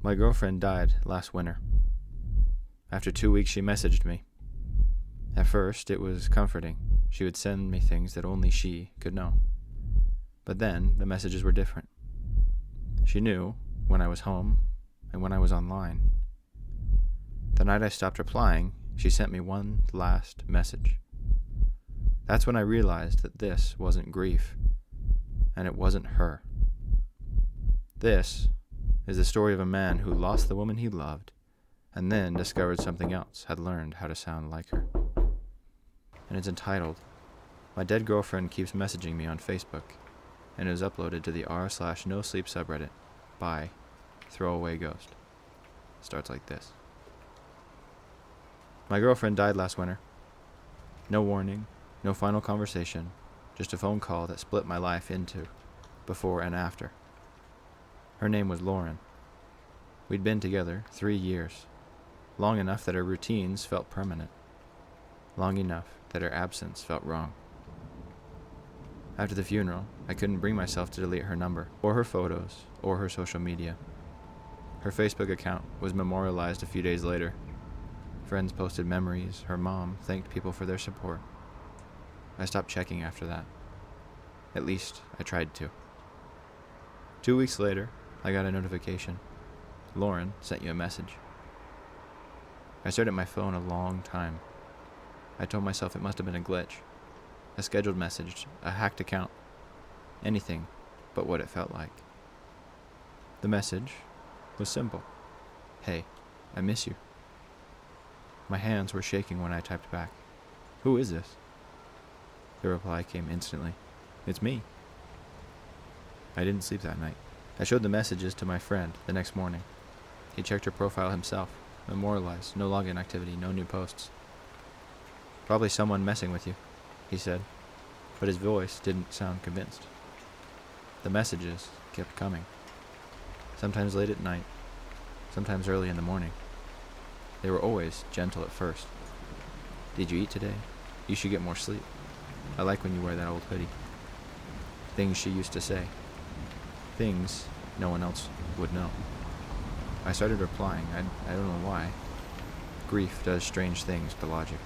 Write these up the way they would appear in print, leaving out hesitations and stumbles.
My girlfriend died last winter. After 2 weeks, she messaged me. At first, it was comforting. She would send me things that only she could know. But then, the messages were different. She knew when I was home and when I was online. The night I stopped replying, she sent me one last message. That's when I realized that this wasn't grief, and it wasn't her. This is the story of a man who lost the woman he loved, and then discovered something else had learned how to sound like her. And it's entitled, My Dead Girlfriend Keeps Messaging Me on Facebook, and is uploaded to the r/no sleep subreddit by Throwaway Ghost. Starts like this. My girlfriend died last winter. No warning, no final conversation, just a phone call that split my life into before and after. Her name was Lauren. We'd been together 3 years, long enough that her routines felt permanent, long enough that her absence felt wrong. After the funeral, I couldn't bring myself to delete her number, or her photos, or her social media. Her Facebook account was memorialized a few days later. Friends posted memories, her mom thanked people for their support. I stopped checking after that. At least, I tried to. 2 weeks later, I got a notification. Lauren sent you a message. I stared at my phone a long time. I told myself it must have been a glitch, a scheduled message, a hacked account, anything but what it felt like. The message was simple. Hey, I miss you. My hands were shaking when I typed back. Who is this? The reply came instantly. It's me. I didn't sleep that night. I showed the messages to my friend the next morning. He checked her profile himself, memorialized, no login activity, no new posts. Probably someone messing with you, he said, but his voice didn't sound convinced. The messages kept coming, sometimes late at night, sometimes early in the morning. They were always gentle at first. Did you eat today? You should get more sleep. I like when you wear that old hoodie. Things she used to say. Things no one else would know. I started replying. I don't know why. Grief does strange things to logic.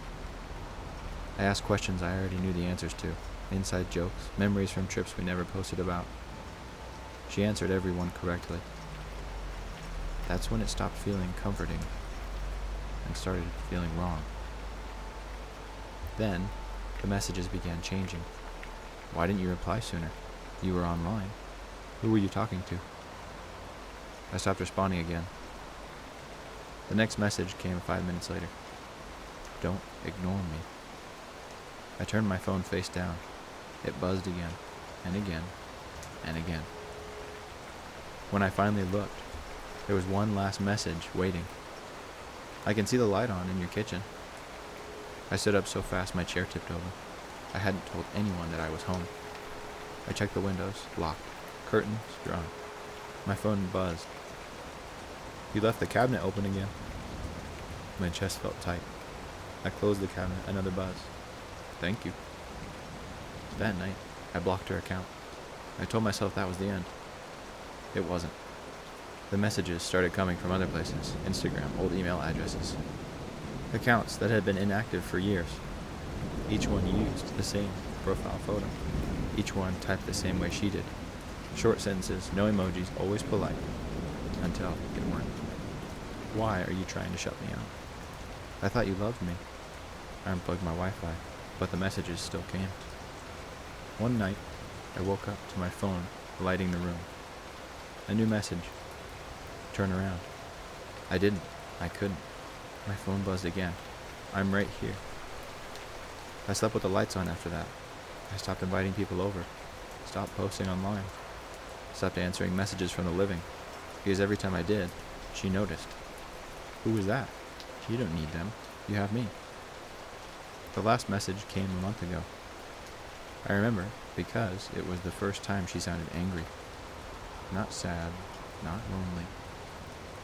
I asked questions I already knew the answers to. Inside jokes, memories from trips we never posted about. She answered every one correctly. That's when it stopped feeling comforting and started feeling wrong. Then, the messages began changing. Why didn't you reply sooner? You were online. Who were you talking to? I stopped responding again. The next message came 5 minutes later. Don't ignore me. I turned my phone face down. It buzzed again, and again, and again. When I finally looked, there was one last message waiting. I can see the light on in your kitchen. I stood up so fast my chair tipped over. I hadn't told anyone that I was home. I checked the windows, locked, curtains drawn. My phone buzzed. You left the cabinet open again. My chest felt tight. I closed the cabinet, another buzz. Thank you. That night, I blocked her account. I told myself that was the end. It wasn't. The messages started coming from other places, Instagram, old email addresses. Accounts that had been inactive for years. Each one used the same profile photo. Each one typed the same way she did. Short sentences, no emojis, always polite. Until it weren't. Why are you trying to shut me out? I thought you loved me. I unplugged my Wi-Fi, but the messages still came. One night, I woke up to my phone lighting the room. A new message. Turn around. I didn't. I couldn't. My phone buzzed again. I'm right here. I slept with the lights on after that. I stopped inviting people over. Stopped posting online. Stopped answering messages from the living. Because every time I did, she noticed. Who was that? You don't need them. You have me. The last message came a month ago. I remember because it was the first time she sounded angry. Not sad, not lonely.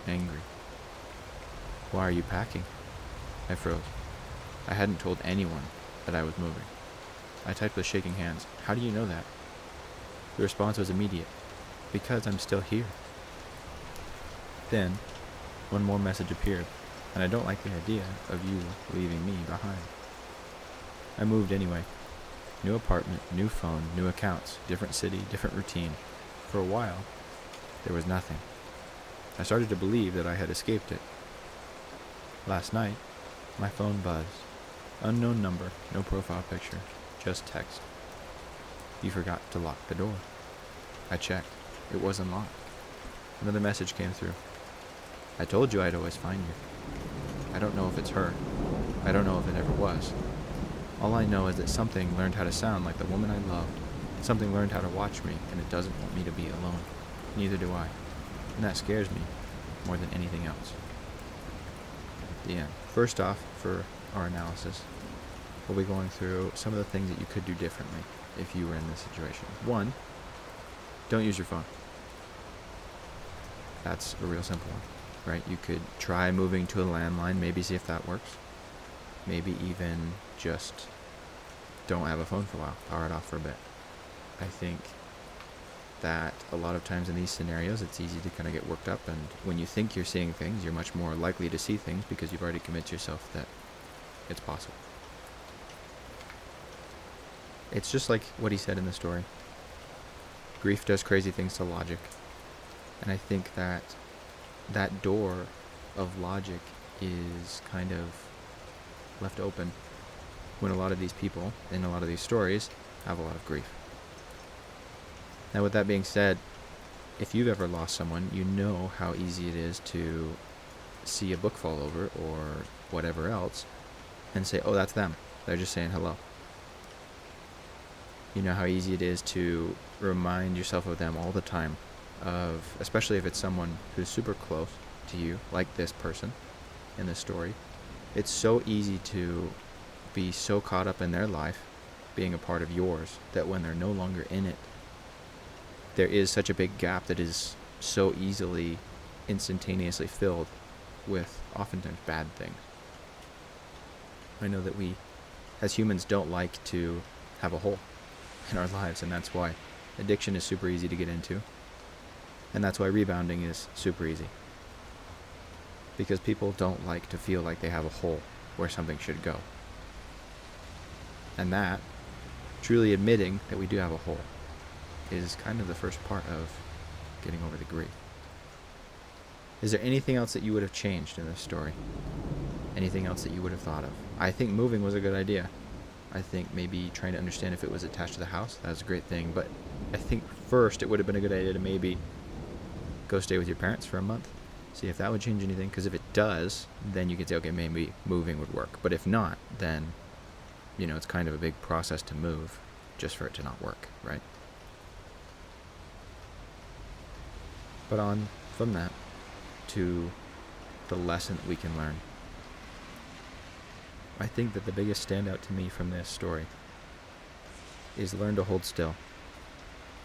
Angry. Why are you packing? I froze. I hadn't told anyone that I was moving. I typed with shaking hands. How do you know that? The response was immediate. Because I'm still here. Then, one more message appeared, and I don't like the idea of you leaving me behind. I moved anyway. New apartment, new phone, new accounts, different city, different routine. For a while, there was nothing. I started to believe that I had escaped it. Last night, my phone buzzed. Unknown number, no profile picture, just text. You forgot to lock the door. I checked. It wasn't locked. Another message came through. I told you I'd always find you. I don't know if it's her. I don't know if it ever was. All I know is that something learned how to sound like the woman I loved. Something learned how to watch me, and it doesn't want me to be alone. Neither do I. And that scares me more than anything else. The end. First off, for our analysis, we'll be going through some of the things that you could do differently if you were in this situation. One, don't use your phone. That's a real simple one, right? You could try moving to a landline, maybe see if that works. Maybe even just don't have a phone for a while, power it off for a bit. I think that a lot of times in these scenarios, it's easy to kind of get worked up, and when you think you're seeing things, you're much more likely to see things because you've already convinced yourself that it's possible. It's just like what he said in the story. Grief does crazy things to logic. And I think that that door of logic is kind of left open when a lot of these people in a lot of these stories have a lot of grief. Now, with that being said, if you've ever lost someone, you know how easy it is to see a book fall over or whatever else and say, oh, that's them. They're just saying hello. You know how easy it is to remind yourself of them all the time, especially if it's someone who's super close to you, like this person in this story. It's so easy to be so caught up in their life being a part of yours that when they're no longer in it, there is such a big gap that is so easily instantaneously filled with oftentimes bad things. I know that we as humans don't like to have a hole in our lives, and that's why addiction is super easy to get into, and that's why rebounding is super easy, because people don't like to feel like they have a hole where something should go. And that, truly admitting that we do have a hole, is kind of the first part of getting over the grief. Is there anything else that you would have changed in this story? Anything else that you would have thought of? I think moving was a good idea. I think maybe trying to understand if it was attached to the house, that was a great thing. But I think first it would have been a good idea to maybe go stay with your parents for a month. See if that would change anything. Because if it does, then you can say, okay, maybe moving would work. But if not, then, it's kind of a big process to move just for it to not work, right? But on from that to the lesson that we can learn. I think that the biggest standout to me from this story is learn to hold still.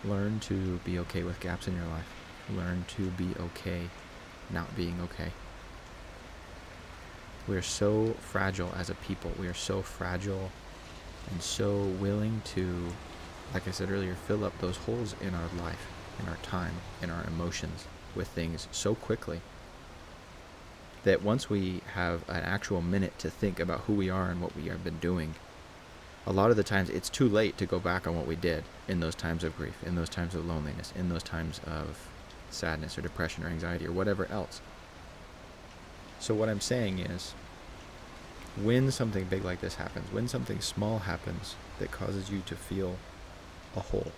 Learn to be okay with gaps in your life. Learn to be okay not being okay. We are so fragile as a people. We are so fragile and so willing to, like I said earlier, fill up those holes in our life, in our time, in our emotions with things so quickly that once we have an actual minute to think about who we are and what we have been doing, a lot of the times it's too late to go back on what we did in those times of grief, in those times of loneliness, in those times of sadness or depression or anxiety or whatever else. So what I'm saying is, when something big like this happens, when something small happens that causes you to feel a hole,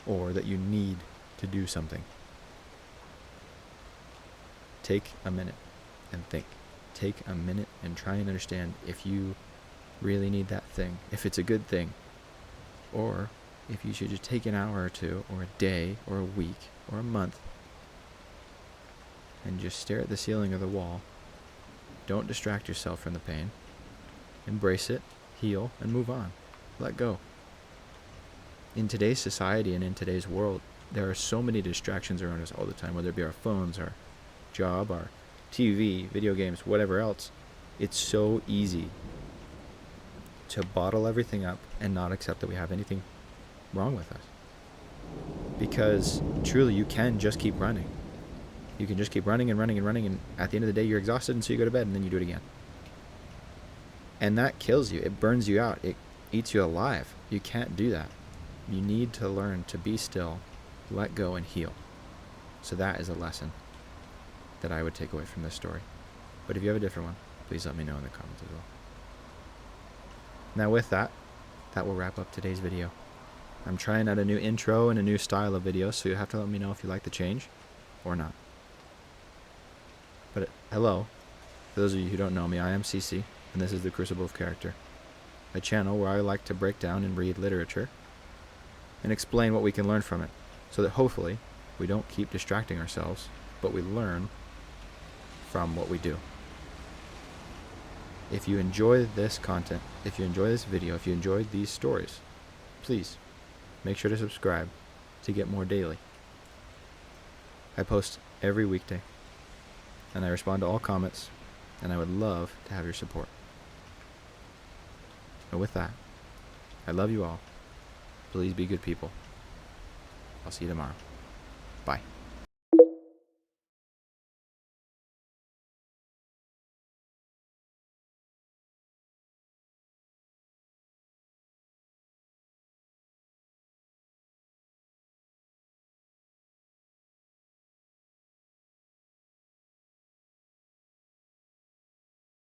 or that you need to do something, take a minute and think. Take a minute and try and understand if you really need that thing, if it's a good thing, or if you should just take an hour or two, or a day, or a week, or a month, and just stare at the ceiling or the wall. Don't distract yourself from the pain. Embrace it, heal, and move on. Let go. In today's society and in today's world, there are so many distractions around us all the time, whether it be our phones, our job, our TV, video games, whatever else. It's so easy to bottle everything up and not accept that we have anything wrong with us. Because truly, you can just keep running. You can just keep running and running and running, and at the end of the day, you're exhausted, and so you go to bed, and then you do it again. And that kills you. It burns you out. It eats you alive. You can't do that. You need to learn to be still, let go, and heal. So that is a lesson that I would take away from this story. But if you have a different one, please let me know in the comments as well. Now with that will wrap up today's video. I'm trying out a new intro and a new style of video, so you'll have to let me know if you like the change or not. But hello, for those of you who don't know me, I am CC, and this is The Crucible of Character, a channel where I like to break down and read literature and explain what we can learn from it, so that hopefully we don't keep distracting ourselves, but we learn from what we do. If you enjoy this content, if you enjoy this video, if you enjoyed these stories, please make sure to subscribe to get more daily. I post every weekday, and I respond to all comments, and I would love to have your support. And with that, I love you all. Please be good people. I'll see you tomorrow. Bye.